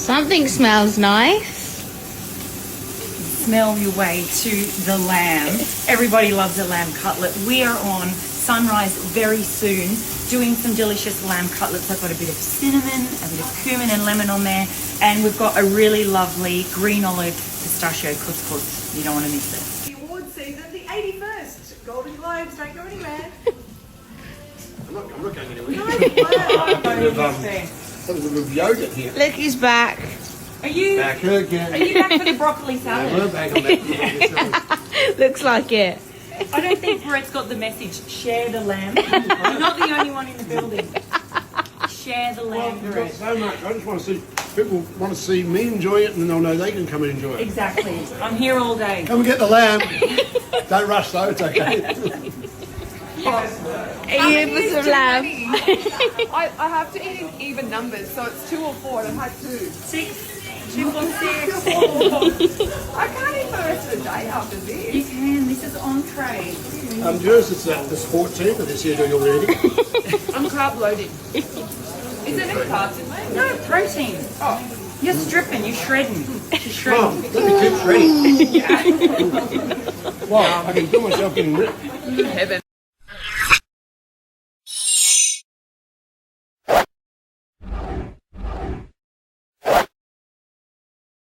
Something smells nice. Smell your way to the lamb. Everybody loves a lamb cutlet. We are on Sunrise very soon doing some delicious lamb cutlets. I've got a bit of cinnamon, a bit of cumin and lemon on there, and we've got a really lovely green olive pistachio couscous. You don't want to miss it. The award season, the 81st Golden Globes. Don't go anywhere. I'm not going anywhere. No, wow. Some sort of yogurt here. Look, he's back. Are you Back again. Are you back for the broccoli salad? We're back on that. Looks like it. I don't think Brett's got the message. Share the lamb. You're not the only one in the building. Share the Well, lamb, we've got Brett. so much. I just want to see people want to see me enjoy it, and they'll know they can come and enjoy it. Exactly. I'm here all day. Come and get the lamb. Don't rush though. It's okay. Are you in for some lamb? I have to eat in even numbers, so it's 2 or 4, and I've had 2. 6, 2 on 6. I can't eat for the rest of the day after this. You can. This is entree. Yours is the sport team for this year doing all the eating. I'm carb loaded. Is there no carbs in there? No, protein. Oh, You're stripping. You're shredding. You're Mum, shredding. let me keep shredding. Well, I can feel myself getting ripped. heaven.